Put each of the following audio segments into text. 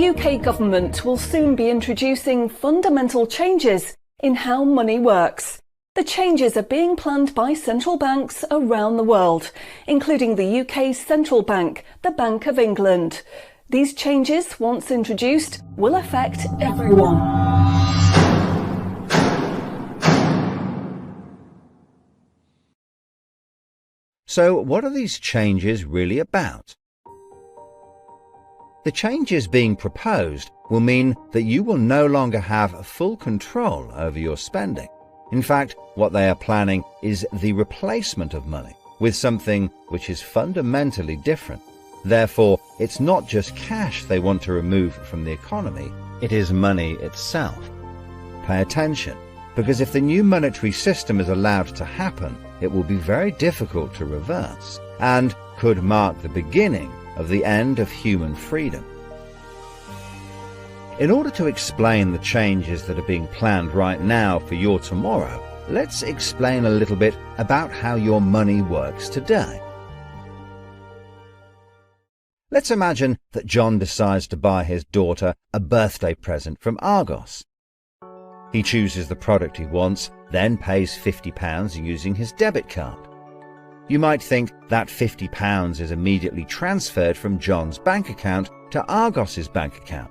The UK government will soon be introducing fundamental changes in how money works. The changes are being planned by central banks around the world, including the UK's central bank, the Bank of England. These changes, once introduced, will affect everyone. So what are these changes really about? The changes being proposed will mean that you will no longer have full control over your spending. In fact, what they are planning is the replacement of money with something which is fundamentally different. Therefore, it's not just cash they want to remove from the economy, it is money itself. Pay attention, because if the new monetary system is allowed to happen, it will be very difficult to reverse and could mark the beginning of the end of human freedom. In order to explain the changes that are being planned right now for your tomorrow, let's explain a little bit about how your money works today. Let's imagine that John decides to buy his daughter a birthday present from Argos. He chooses the product he wants, then pays £50 using his debit card. You might think that £50 is immediately transferred from John's bank account to Argos's bank account.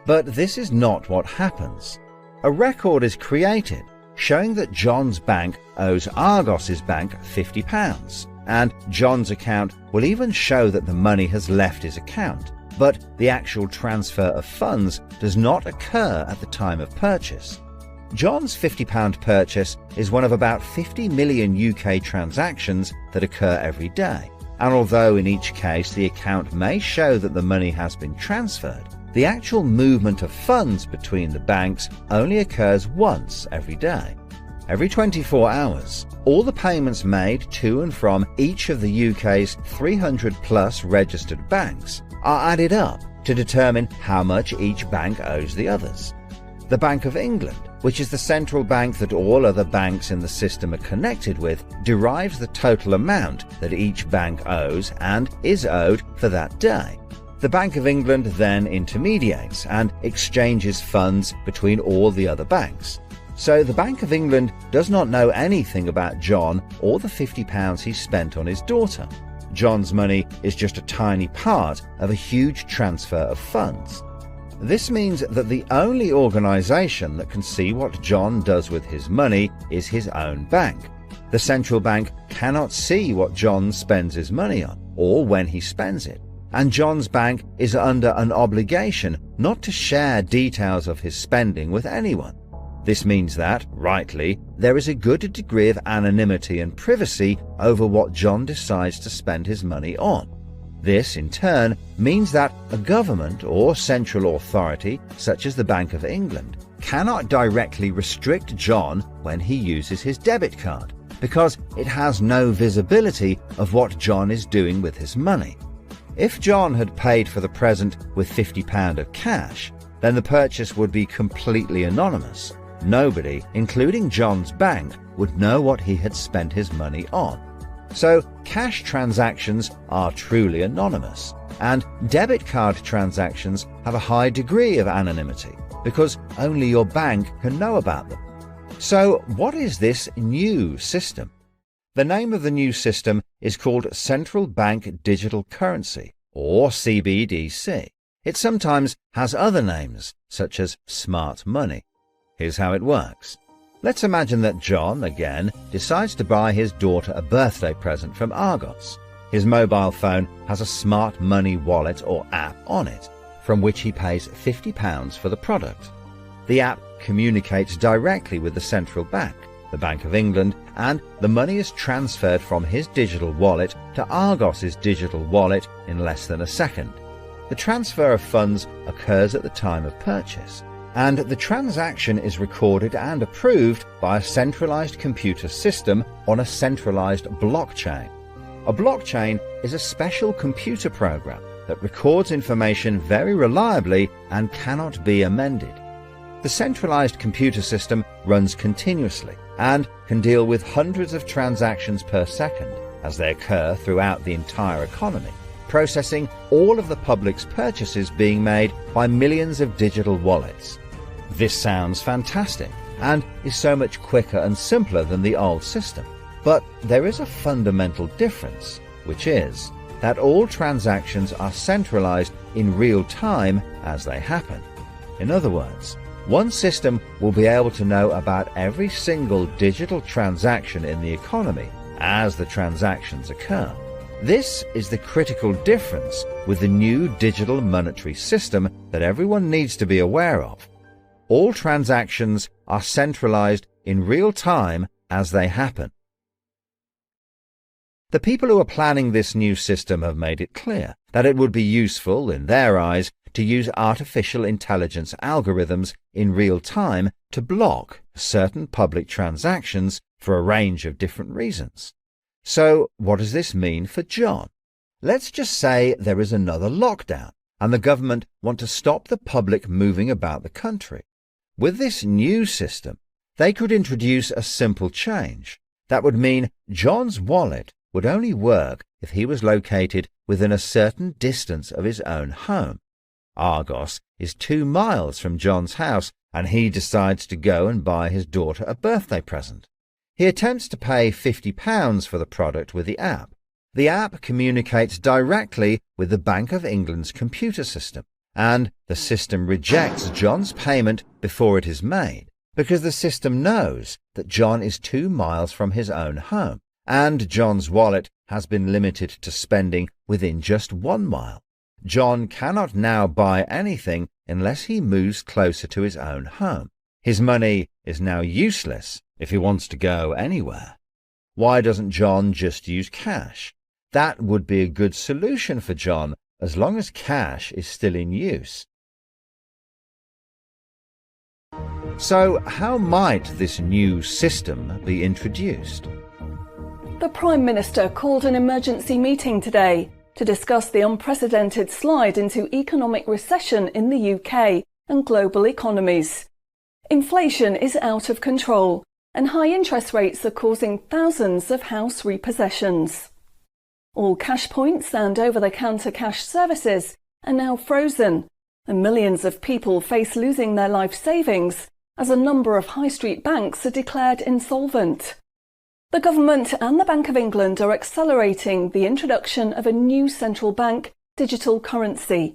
But this is not what happens. A record is created showing that John's bank owes Argos's bank £50, and John's account will even show that the money has left his account, but the actual transfer of funds does not occur at the time of purchase. John's £50 purchase is one of about 50 million UK transactions that occur every day, and although in each case the account may show that the money has been transferred, the actual movement of funds between the banks only occurs once every day. Every 24 hours, all the payments made to and from each of the UK's 300 plus registered banks are added up to determine how much each bank owes the others. The Bank of England, which is the central bank that all other banks in the system are connected with, derives the total amount that each bank owes and is owed for that day. The Bank of England then intermediates and exchanges funds between all the other banks. So the Bank of England does not know anything about John or the £50 he spent on his daughter. John's money is just a tiny part of a huge transfer of funds. This means that the only organisation that can see what John does with his money is his own bank. The central bank cannot see what John spends his money on or when he spends it, and John's bank is under an obligation not to share details of his spending with anyone. This means that, rightly, there is a good degree of anonymity and privacy over what John decides to spend his money on. This, in turn, means that a government or central authority, such as the Bank of England, cannot directly restrict John when he uses his debit card, because it has no visibility of what John is doing with his money. If John had paid for the present with £50 of cash, then the purchase would be completely anonymous. Nobody, including John's bank, would know what he had spent his money on. So cash transactions are truly anonymous, and debit card transactions have a high degree of anonymity because only your bank can know about them. So what is this new system? The name of the new system is called Central Bank Digital Currency, or CBDC. It sometimes has other names, such as smart money. Here's how it works. Let's imagine that John, again, decides to buy his daughter a birthday present from Argos. His mobile phone has a smart money wallet or app on it, from which he pays £50 for the product. The app communicates directly with the central bank, the Bank of England, and the money is transferred from his digital wallet to Argos's digital wallet in less than a second. The transfer of funds occurs at the time of purchase, and the transaction is recorded and approved by a centralized computer system on a centralized blockchain. A blockchain is a special computer program that records information very reliably and cannot be amended. The centralized computer system runs continuously and can deal with hundreds of transactions per second as they occur throughout the entire economy. processing all of the public's purchases being made by millions of digital wallets. This sounds fantastic and is so much quicker and simpler than the old system. But there is a fundamental difference, which is that all transactions are centralized in real time as they happen. In other words, one system will be able to know about every single digital transaction in the economy as the transactions occur. This is the critical difference with the new digital monetary system that everyone needs to be aware of. All transactions are centralized in real time as they happen. The people who are planning this new system have made it clear that it would be useful, in their eyes, to use artificial intelligence algorithms in real time to block certain public transactions for a range of different reasons. So what does this mean for John? Let's just say there is another lockdown and the government want to stop the public moving about the country. With this new system, they could introduce a simple change. That would mean John's wallet would only work if he was located within a certain distance of his own home. Argos is 2 miles from John's house, and he decides to go and buy his daughter a birthday present. He attempts to pay £50 for the product with the app. The app communicates directly with the Bank of England's computer system, and the system rejects John's payment before it is made, because the system knows that John is 2 miles from his own home, and John's wallet has been limited to spending within just 1 mile. John cannot now buy anything unless he moves closer to his own home. His money is now useless if he wants to go anywhere. Why doesn't John just use cash? That would be a good solution for John as long as cash is still in use. So how might this new system be introduced? The Prime Minister called an emergency meeting today to discuss the unprecedented slide into economic recession in the UK and global economies. Inflation is out of control, and high interest rates are causing thousands of house repossessions. All cash points and over-the-counter cash services are now frozen, and millions of people face losing their life savings as a number of high street banks are declared insolvent. The government and the Bank of England are accelerating the introduction of a new central bank digital currency,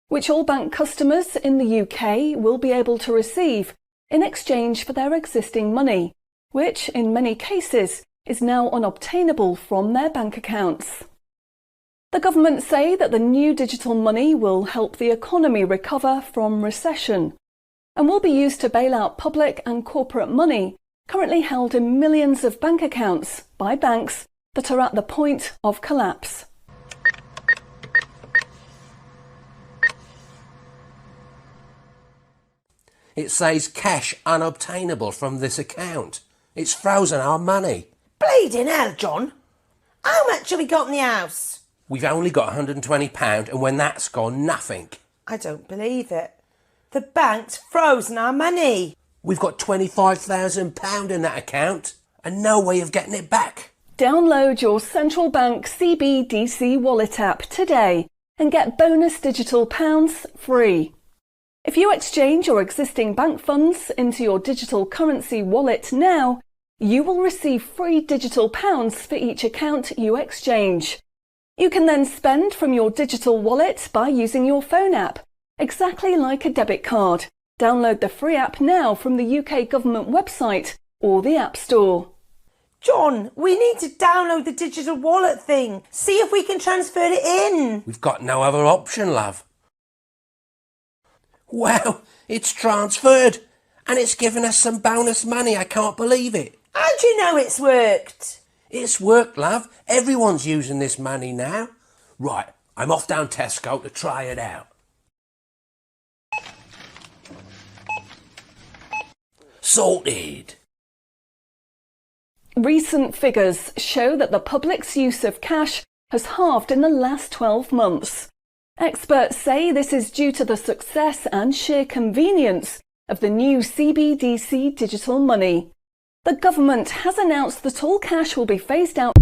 which all bank customers in the UK will be able to receive in exchange for their existing money, which in many cases is now unobtainable from their bank accounts. The government say that the new digital money will help the economy recover from recession and will be used to bail out public and corporate money currently held in millions of bank accounts by banks that are at the point of collapse. It says cash unobtainable from this account. It's frozen our money. Bleeding hell, John. How much have we got in the house? We've only got £120, and when that's gone, nothing. I don't believe it. The bank's frozen our money. We've got £25,000 in that account and no way of getting it back. Download your central bank CBDC wallet app today and get bonus digital pounds free. If you exchange your existing bank funds into your digital currency wallet now, you will receive free digital pounds for each account you exchange. You can then spend from your digital wallet by using your phone app, exactly like a debit card. Download the free app now from the UK government website or the App Store. John, we need to download the digital wallet thing. See if we can transfer it in. We've got no other option, love. Wow, it's transferred and it's given us some bonus money. I can't believe it. How do you know it's worked? It's worked, love. Everyone's using this money now. Right, I'm off down Tesco to try it out. Sorted. Recent figures show that the public's use of cash has halved in the last 12 months. Experts say this is due to the success and sheer convenience of the new CBDC digital money. The government has announced that all cash will be phased out